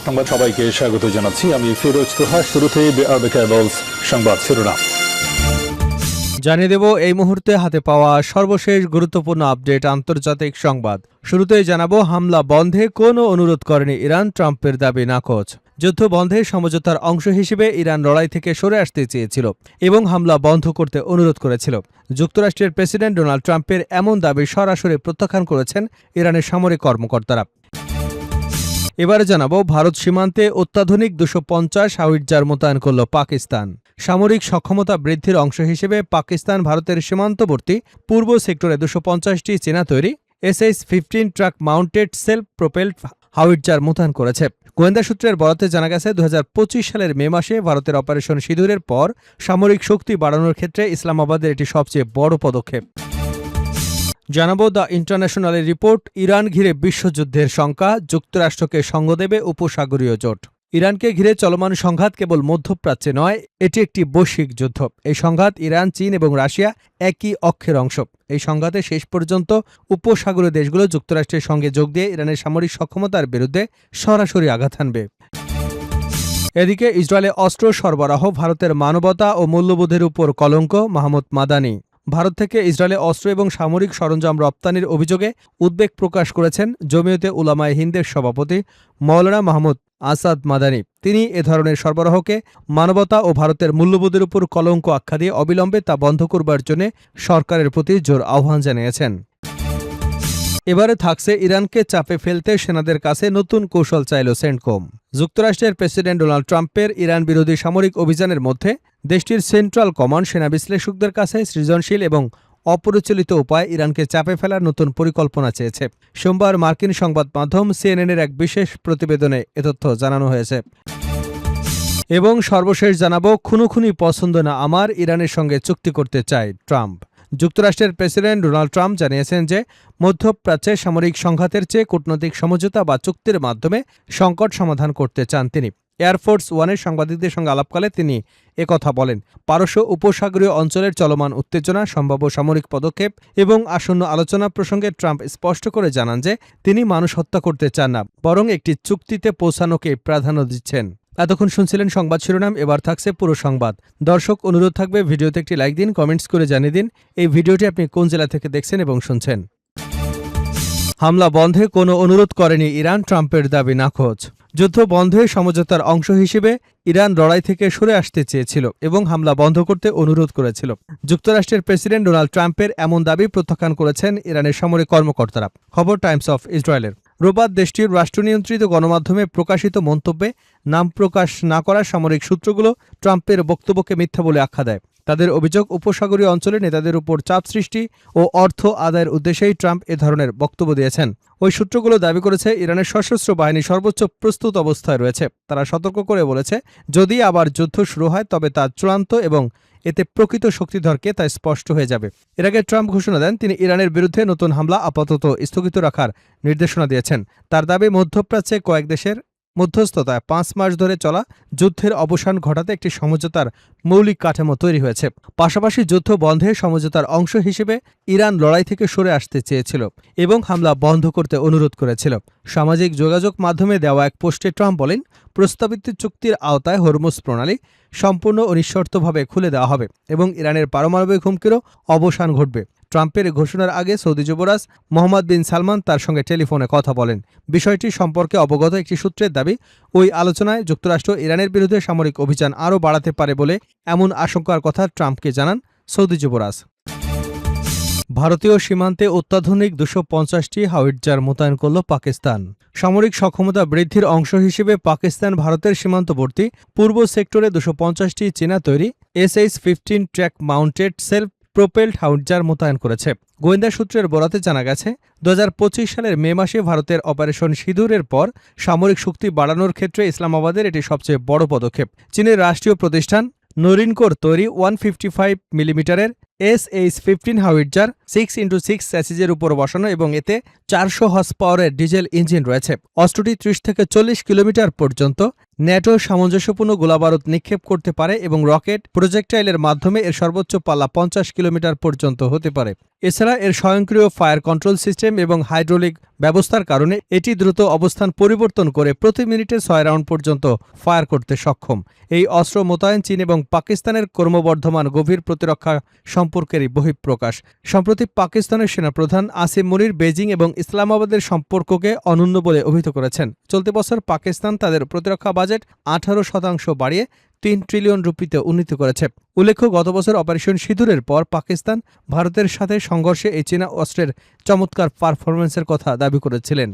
সংবাদ সবাইকে স্বাগত জানাচ্ছি। আমি ফিরোজ তোহা। শুরুতেই সংবাদ শিরোনাম জানিয়ে দেব এই মুহূর্তে হাতে পাওয়া সর্বশেষ গুরুত্বপূর্ণ আপডেট আন্তর্জাতিক সংবাদ। শুরুতেই জানাবো, হামলা বন্ধে কোনো অনুরোধ করেনি ইরান, ট্রাম্পের দাবি নাকচ। যুদ্ধ বন্ধে সমঝোতার অংশ হিসেবে ইরান লড়াই থেকে সরে আসতে চেয়েছিল এবং হামলা বন্ধ করতে অনুরোধ করেছিল। যুক্তরাষ্ট্রের প্রেসিডেন্ট ডোনাল্ড ট্রাম্পের এমন দাবি সরাসরি প্রত্যাখ্যান করেছেন ইরানের সামরিক কর্মকর্তারা। এবারে জানাবো, ভারত সীমান্তে অত্যাধুনিক 250 হাউইটজার মোতায়েন করল পাকিস্তান। সামরিক সক্ষমতা বৃদ্ধির অংশ হিসেবে পাকিস্তান ভারতের সীমান্তবর্তী পূর্ব সেক্টরে 250টি চীনা তৈরি SH-15 truck mounted self propelled howitzer মোতায়েন করেছে। গোয়েন্দা সূত্রের বরাতে জানা গেছে, 2025 সালের মে মাসে ভারতের অপারেশন সিঁদুরের পর সামরিক শক্তি বাড়ানোর ক্ষেত্রে ইসলামাবাদের এটি সবচেয়ে বড় পদক্ষেপ। জানাবো, দ্য ইন্টারন্যাশনালের রিপোর্ট, ইরান ঘিরে বিশ্বযুদ্ধের শঙ্কা, যুক্তরাষ্ট্রকে সঙ্গ দেবে উপসাগরীয় জোট। ইরানকে ঘিরে চলমান সংঘাত কেবল মধ্যপ্রাচ্যে নয়, এটি একটি বৈশ্বিক যুদ্ধ। এই সংঘাত ইরান, চীন এবং রাশিয়া একই অক্ষের অংশ। এই সংঘাতে শেষ পর্যন্ত উপসাগরীয় দেশগুলো যুক্তরাষ্ট্রের সঙ্গে যোগ দিয়ে ইরানের সামরিক সক্ষমতার বিরুদ্ধে সরাসরি আঘাত হানবে। এদিকে ইসরায়েলে অস্ত্র সরবরাহ ভারতের মানবতা ও মূল্যবোধের উপর কলঙ্ক, মাহমুদ মাদানি। ভারত থেকে ইসরায়েলে অস্ত্র এবং সামরিক সরঞ্জাম রপ্তানির অভিযোগে উদ্বেগ প্রকাশ করেছেন জমিয়তে উলামায়ে হিন্দের সভাপতি মওলানা মাহমুদ আসাদ মাদানি। তিনি এ ধরনের সরবরাহকে মানবতা ও ভারতের মূল্যবোধের উপর কলঙ্ক আখ্যা দিয়ে অবিলম্বে তা বন্ধ করবার জন্য সরকারের প্রতি জোর আহ্বান জানিয়েছেন। এবারে থাকছে, ইরানকে চাপে ফেলতে সেনাদের কাছে নতুন কৌশল চাইল সেন্টকম। যুক্তরাষ্ট্রের প্রেসিডেন্ট ডোনাল্ড ট্রাম্পের ইরান বিরোধী সামরিক অভিযানের মধ্যে দেশটির সেন্ট্রাল কমান্ড সেনা বিশ্লেষকদের কাছে সৃজনশীল এবং অপরিচালিত উপায়ে ইরানকে চাপে ফেলার নতুন পরিকল্পনা চেয়েছে। সোমবার মার্কিন সংবাদ মাধ্যম CNN-এর এক বিশেষ প্রতিবেদনে এ তথ্য জানানো হয়েছে। এবং সর্বশেষ জানাবো, খুনোখুনি পছন্দ না আমার, ইরানের সঙ্গে চুক্তি করতে চায় ট্রাম্প। যুক্তরাষ্ট্রের প্রেসিডেন্ট ডোনাল্ড ট্রাম্প জানিয়েছেন যে মধ্যপ্রাচ্যে সামরিক সংঘাতের চেয়ে কূটনৈতিক সমঝোতা বা চুক্তির মাধ্যমে সংকট সমাধান করতে চান তিনি। এয়ারফোর্স ওয়ানের সাংবাদিকদের সঙ্গে আলাপকালে তিনি একথা বলেন। পারস্য উপসাগরীয় অঞ্চলের চলমান উত্তেজনা, সম্ভাব্য সামরিক পদক্ষেপ এবং আসন্ন আলোচনা প্রসঙ্গে ট্রাম্প স্পষ্ট করে জানান যে তিনি মানুষ হত্যা করতে চান না, বরং একটি চুক্তিতে পৌঁছানোকে প্রাধান্য দিচ্ছেন। এতক্ষণ শুনছিলেন সংবাদ শিরোনাম, এবার থাকছে পুরো সংবাদ। দর্শক, অনুরোধ থাকবে ভিডিওতে একটি লাইক দিন, কমেন্টস করে জানিয়ে দিন এই ভিডিওটি আপনি কোন জেলা থেকে দেখছেন এবং শুনছেন। হামলা বন্ধে কোনো অনুরোধ করেনি ইরান, ট্রাম্পের দাবি নাকচ। যুদ্ধ বন্ধে সমঝোতার অংশ হিসেবে ইরান লড়াই থেকে সরে আসতে চেয়েছিল এবং হামলা বন্ধ করতে অনুরোধ করেছিল। যুক্তরাষ্ট্রের প্রেসিডেন্ট ডোনাল্ড ট্রাম্পের এমন দাবি প্রত্যাখ্যান করেছেন ইরানের সামরিক কর্মকর্তারা। খবর টাইমস অফ ইসরায়েলের। রোববার দেশটির রাষ্ট্রনিয়ন্ত্রিত গণমাধ্যমে প্রকাশিত মন্তব্যে নাম প্রকাশ না করা সামরিক সূত্রগুলো ট্রাম্পের বক্তব্যকে মিথ্যা বলে আখ্যা দেয়। তাদের অভিযোগ, উপসাগরীয় অঞ্চলে নেতাদের উপর চাপ সৃষ্টি ও অর্থ আদায়ের উদ্দেশ্যেই ট্রাম্প এ ধরনের বক্তব্য দিয়েছেন। ওই সূত্রগুলো দাবি করেছে, ইরানের সশস্ত্র বাহিনী সর্বোচ্চ প্রস্তুত অবস্থায় রয়েছে। তারা সতর্ক করে বলেছে, যদি আবার যুদ্ধ শুরু হয় তবে তা চূড়ান্ত এবং এতে প্রকৃত শক্তিধরকে তা স্পষ্ট হয়ে যাবে। এর আগে ট্রাম্প ঘোষণা দেন তিনি ইরানের বিরুদ্ধে নতুন হামলা আপাতত স্থগিত রাখার নির্দেশনা দিয়েছেন। তার দাবি, মধ্যপ্রাচ্যে কয়েক দেশের মধ্যস্থতায় 5 মাস ধরে চলা যুদ্ধের অবসান ঘটাতে একটি সমঝোতার মৌলিক কাঠামো তৈরি হয়েছে। পাশাপাশি যুদ্ধ বন্ধে সমঝোতার অংশ হিসেবে ইরান লড়াই থেকে সরে আসতে চেয়েছিল এবং হামলা বন্ধ করতে অনুরোধ করেছিল। সামাজিক যোগাযোগ মাধ্যমে দেওয়া এক পোস্টে ট্রাম্প বলেন, প্রস্তাবিত চুক্তির আওতায় হরমুজ প্রণালী সম্পূর্ণ ও নিঃশর্তভাবে খুলে দেওয়া হবে এবং ইরানের পারমাণবিক হুমকিরও অবসান ঘটবে। ট্রাম্পের ঘোষণার আগে সৌদি যুবরাজ মোহাম্মদ বিন সালমান তার সঙ্গে টেলিফোনে কথা বলেন। বিষয়টি সম্পর্কে অবগত একটি সূত্রের দাবি, ওই আলোচনায় যুক্তরাষ্ট্র ইরানের বিরুদ্ধে সামরিক অভিযান আরও বাড়াতে পারে বলে এমন আশঙ্কার কথা ট্রাম্পকে জানান সৌদি যুবরাজ। ভারতীয় সীমান্তে অত্যাধুনিক 250টি হাউইটজার মোতায়েন করল পাকিস্তান। সামরিক সক্ষমতা বৃদ্ধির অংশ হিসেবে পাকিস্তান ভারতের সীমান্তবর্তী পূর্ব সেক্টরে 250টি চীনা তৈরি SH-15 truck mounted self propelled howitzer মোতায়েন করেছে। গোয়েন্দা সূত্রের বরাতে জানা গেছে, 2025 সালের মে মাসে ভারতের অপারেশন সিঁদুরের পর সামরিক শক্তি বাড়ানোর ক্ষেত্রে ইসলামাবাদের এটি সবচেয়ে বড় পদক্ষেপ। চীনের রাষ্ট্রীয় প্রতিষ্ঠান নরিনকোর তৈরি 155 মিলিমিটারের SH-15 হাউইটজার 6x6 স্যাসিজের উপর বসানো এবং এতে 400 হর্স পাওয়ারের ডিজেল ইঞ্জিন রয়েছে। অস্ত্রটি 30 থেকে 40 কিলোমিটার পর্যন্ত ন্যাটো সামঞ্জস্যপূর্ণ গোলাবারুদ নিক্ষেপ করতে পারে এবং রকেট প্রজেক্টাইলের মাধ্যমে এর সর্বোচ্চ পাল্লা ৫০ কিলোমিটার পর্যন্ত হতে পারে। এছাড়া এর স্বয়ংক্রিয় ফায়ার কন্ট্রোল সিস্টেম এবং হাইড্রোলিক ব্যবস্থার কারণে এটি দ্রুত অবস্থান পরিবর্তন করে প্রতি মিনিটে ৬ রাউন্ড পর্যন্ত ফায়ার করতে সক্ষম। এই অস্ত্র মোতায়েন চীন এবং পাকিস্তানের ক্রমবর্ধমান গভীর প্রতিরক্ষা সম্পর্কেরই বহিঃপ্রকাশ। সম্প্রতি পাকিস্তানের সেনাপ্রধান আসিম মুনির বেজিং এবং ইসলামাবাদের সম্পর্ককে অনন্য বলে অভিহিত করেছেন। চলতি বছর পাকিস্তান তাদের প্রতিরক্ষা বাজেট ১৮% বাড়িয়ে ৩ ট্রিলিয়ন রুপিতে উন্নীত করেছে। উল্লেখ্য, গত বছর অপারেশন সিঁদুরের পর পাকিস্তান ভারতের সাথে সংঘর্ষে এই চীনা অস্ত্রের চমৎকার পারফরম্যান্সের কথা দাবি করেছিলেন।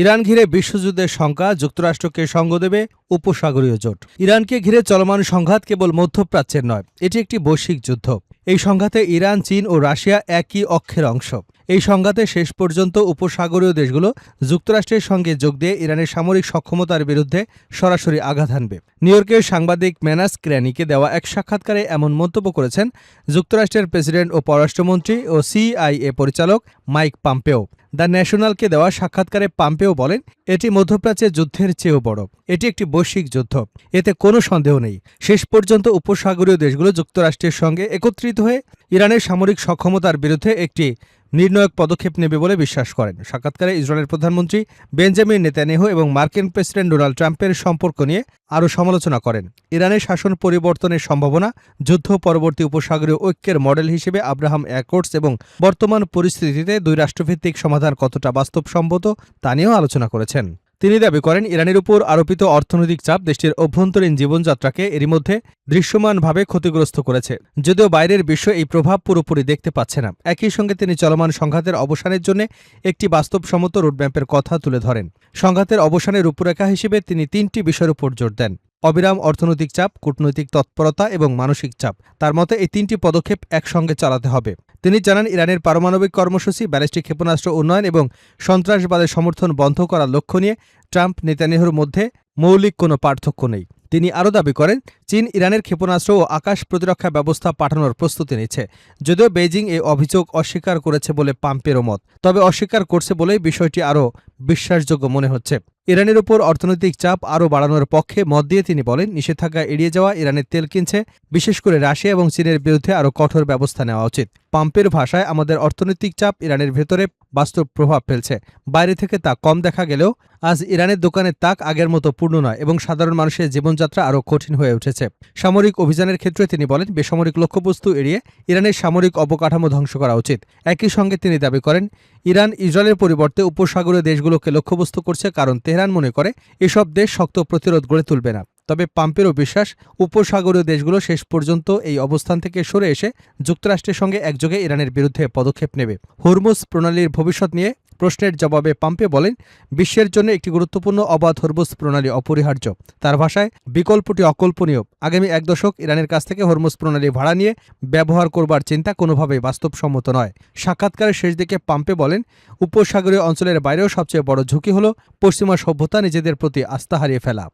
ইরান ঘিরে বিশ্বযুদ্ধের শঙ্কা, যুক্তরাষ্ট্রকে সঙ্গ দেবে উপসাগরীয় জোট। ইরানকে ঘিরে চলমান সংঘাত কেবল মধ্যপ্রাচ্যের নয়, এটি একটি বৈশ্বিক যুদ্ধ। এই সংঘাতে ইরান, চীন ও রাশিয়া একই অক্ষের অংশ। এই সংঘাতে শেষ পর্যন্ত উপসাগরীয় দেশগুলো যুক্তরাষ্ট্রের সঙ্গে যোগ দিয়ে ইরানের সামরিক সক্ষমতার বিরুদ্ধে সরাসরি আঘাত হানবে। নিউ ইয়র্কের সাংবাদিক ম্যানাস ক্র্যানিকে দেওয়া এক সাক্ষাৎকারে এমন মন্তব্য করেছেন যুক্তরাষ্ট্রের প্রেসিডেন্ট ও পররাষ্ট্রমন্ত্রী ও সিআইএ পরিচালক মাইক পম্পেও। দ্য ন্যাশনালকে দেওয়া সাক্ষাৎকারে পম্পেও বলেন, এটি মধ্যপ্রাচ্যের যুদ্ধের চেয়েও বড়। এটি একটি বৈশ্বিক যুদ্ধ, এতে কোনো সন্দেহ নেই। শেষ পর্যন্ত উপসাগরীয় দেশগুলো যুক্তরাষ্ট্রের সঙ্গে একত্রিত হয়ে ইরানের সামরিক সক্ষমতার বিরুদ্ধে একটি নির্ণায়ক পদক্ষেপ নেবে বলে বিশ্বাস করেন। সাক্ষাৎকারে ইসরায়েলের প্রধানমন্ত্রী বেঞ্জামিন নেতানিয়াহু এবং মার্কিন প্রেসিডেন্ট ডোনাল্ড ট্রাম্পের সম্পর্ক নিয়ে আরও সমালোচনা করেন। ইরানের শাসন পরিবর্তনের সম্ভাবনা, যুদ্ধ পরবর্তী উপসাগরীয় ঐক্যের মডেল হিসেবে আব্রাহাম অ্যাকর্ডস এবং বর্তমান পরিস্থিতিতে দুই রাষ্ট্রভিত্তিক সমাধান কতটা বাস্তবসম্মত তা নিয়েও আলোচনা করেছেন। তিনি দাবি করেন, ইরানের উপর আরোপিত অর্থনৈতিক চাপ দেশটির অভ্যন্তরীণ জীবনযাত্রাকে এরই মধ্যে দৃশ্যমানভাবে ক্ষতিগ্রস্ত করেছে, যদিও বাইরের বিশ্ব এই প্রভাব পুরোপুরি দেখতে পাচ্ছে না। একই সঙ্গে তিনি চলমান সংঘাতের অবসানের জন্য একটি বাস্তবসম্মত রোডম্যাপের কথা তুলে ধরেন। সংঘাতের অবসানের রূপরেখা হিসেবে তিনি ৩টি বিষয়ের উপর জোর দেন: অবিরাম অর্থনৈতিক চাপ, কূটনৈতিক তৎপরতা এবং মানসিক চাপ। তার মতে এই 3টি পদক্ষেপ একসঙ্গে চালাতে হবে। তিনি জানান, ইরানের পারমাণবিক কর্মসূচি, ব্যালিস্টিক ক্ষেপণাস্ত্র উন্নয়ন এবং সন্ত্রাসবাদের সমর্থন বন্ধ করার লক্ষ্য নিয়ে ট্রাম্প নেতানিয়াহুর মধ্যে মৌলিক কোনো পার্থক্য নেই। তিনি আরও দাবি করেন, চীন ইরানের ক্ষেপণাস্ত্র ও আকাশ প্রতিরক্ষা ব্যবস্থা পাঠানোর প্রস্তুতি নিচ্ছে। যদিও বেইজিং এই অভিযোগ অস্বীকার করেছে বলে পম্পেওর মত, তবে অস্বীকার করছে বলেই বিষয়টি আরও বিশ্বাসযোগ্য মনে হচ্ছে। ইরানের উপর অর্থনৈতিক চাপ আরও বাড়ানোর পক্ষে মত দিয়ে তিনি বলেন, নিষেধাজ্ঞা এড়িয়ে যাওয়া, ইরানের তেল কিনছে, বিশেষ করে রাশিয়া এবং চীনের বিরুদ্ধে আরও কঠোর ব্যবস্থা নেওয়া উচিত। পম্পের ভাষায়, আমাদের অর্থনৈতিক চাপ ইরানের ভেতরে বাস্তব প্রভাব ফেলছে। বাইরে থেকে তা কম দেখা গেলেও আজ ইরানের দোকানের তাক আগের মতো পূর্ণ নয় এবং সাধারণ মানুষের জীবনযাত্রা আরও কঠিন হয়ে উঠেছে। সামরিক অভিযানের ক্ষেত্রে তিনি বলেন, বেসামরিক লক্ষ্যবস্তু এড়িয়ে ইরানের সামরিক অবকাঠামো ধ্বংস করা উচিত। একই সঙ্গে তিনি দাবি করেন, ইরান ইসরায়েলের পরিবর্তে উপসাগরীয় দেশগুলোকে লক্ষ্যবস্তু করছে, কারণ তেহরান মনে করে এসব দেশ শক্ত প্রতিরোধ গড়ে তুলবে না। তবে পম্পেরও বিশ্বাস, উপসাগরীয় দেশগুলো শেষ পর্যন্ত এই অবস্থান থেকে সরে এসে যুক্তরাষ্ট্রের সঙ্গে একযোগে ইরানের বিরুদ্ধে পদক্ষেপ নেবে। হরমুজ প্রণালীর ভবিষ্যৎ নিয়ে প্রশ্নের জবাবে পম্পে বলেন, বিশ্বের জন্য একটি গুরুত্বপূর্ণ অবাধ হরমুজ প্রণালী অপরিহার্য। তার ভাষায়, বিকল্পটি অকল্পনীয়। আগামী 1 দশক ইরানের কাছ থেকে হরমুজ প্রণালী ভাড়া নিয়ে ব্যবহার করবার চিন্তা কোনোভাবেই বাস্তবসম্মত নয়। সাক্ষাৎকারের শেষ দিকে পম্পে বলেন, উপসাগরীয় অঞ্চলের বাইরেও সবচেয়ে বড় ঝুঁকি হল পশ্চিমা সভ্যতা নিজেদের প্রতি আস্থা হারিয়ে ফেলা।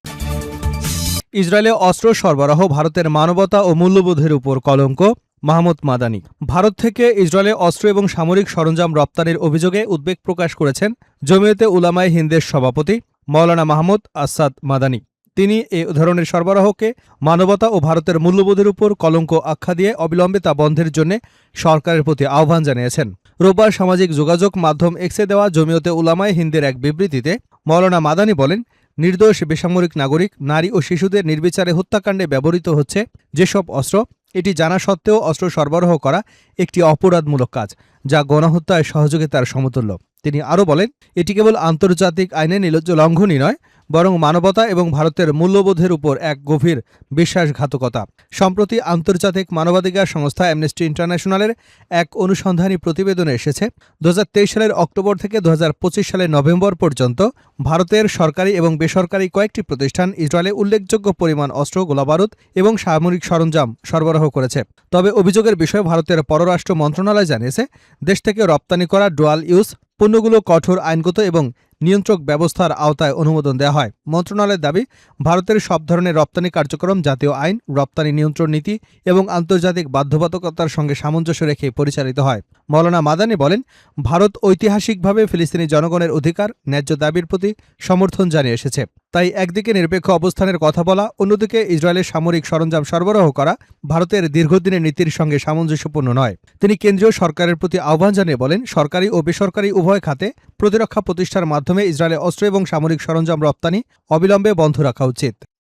ইসরায়েলে অস্ত্র সরবরাহ ভারতের মানবতা ও মূল্যবোধের উপর কলঙ্ক, মাহমুদ মাদানি। ভারত থেকে ইসরায়েলে অস্ত্র এবং সামরিক সরঞ্জাম রপ্তানির অভিযোগে উদ্বেগ প্রকাশ করেছেন জমিয়তে উলামায়ে হিন্দের সভাপতি মাওলানা মাহমুদ আসাদ মাদানি। তিনি এ ধরনের সরবরাহকে মানবতা ও ভারতের মূল্যবোধের উপর কলঙ্ক আখ্যা দিয়ে অবিলম্বে তা বন্ধের জন্য সরকারের প্রতি আহ্বান জানিয়েছেন। রোববার সামাজিক যোগাযোগ মাধ্যম এক্সে দেওয়া জমিয়তে উলামায়ে হিন্দের এক বিবৃতিতে মাওলানা মাদানি বলেন, নির্দোষ বেসামরিক নাগরিক, নারী ও শিশুদের নির্বিচারে হত্যাকাণ্ডে ব্যবহৃত হচ্ছে যেসব অস্ত্র, এটি জানা সত্ত্বেও অস্ত্র সরবরাহ করা একটি অপরাধমূলক কাজ, যা গণহত্যায় সহযোগিতার সমতুল্য। তিনি আরও বলেন, এটি কেবল আন্তর্জাতিক আইনে নির্লজ্জ লঙ্ঘনই নয়, বরং মানবতা এবং ভারতের মূল্যবোধের উপর এক গভীর বিশ্বাসঘাতকতা। সম্প্রতি আন্তর্জাতিক মানবাধিকার সংস্থা অ্যামনেস্টি ইন্টারন্যাশনালের এক অনুসন্ধানী প্রতিবেদনে এসেছে, 2023 সালের অক্টোবর থেকে 2025 সালের নভেম্বর পর্যন্ত ভারতের সরকারি এবং বেসরকারি কয়েকটি প্রতিষ্ঠান ইসরায়েলে উল্লেখযোগ্য পরিমাণ অস্ত্র, গোলাবারুদ এবং সামরিক সরঞ্জাম সরবরাহ করেছে। তবে অভিযোগের বিষয়ে ভারতের পররাষ্ট্র মন্ত্রণালয় জানিয়েছে, দেশ থেকে রপ্তানি করা ডুয়াল ইউজ পণ্যগুলো কঠোর আইনগত এবং নিয়ন্ত্রক ব্যবস্থার আওতায় অনুমোদন দেওয়া হয়। মন্ত্রণালয়ের দাবি, ভারতের সব ধরনের রপ্তানি কার্যক্রম জাতীয় আইন, রপ্তানি নিয়ন্ত্রণ নীতি এবং আন্তর্জাতিক বাধ্যবাধকতার সঙ্গে সামঞ্জস্য রেখে পরিচালিত হয়। মাওলানা মাদানি বলেন, ভারত ঐতিহাসিকভাবে ফিলিস্তিনি জনগণের অধিকার, ন্যায্য দাবির প্রতি সমর্থন জানিয়ে এসেছে। তাই একদিকে নিরপেক্ষ অবস্থানের কথা বলা, অন্যদিকে ইসরায়েলের সামরিক সরঞ্জাম সরবরাহ করা ভারতের দীর্ঘদিনের নীতির সঙ্গে সামঞ্জস্যপূর্ণ নয়। তিনি কেন্দ্রীয় সরকারের প্রতি আহ্বান জানিয়ে বলেন, সরকারি ও বেসরকারি উভয় খাতে প্রতিরক্ষা প্রতিষ্ঠার মাধ্যমে ইসরায়েলে অস্ত্র এবং সামরিক সরঞ্জাম রপ্তানি অবিলম্বে বন্ধ রাখা উচিত।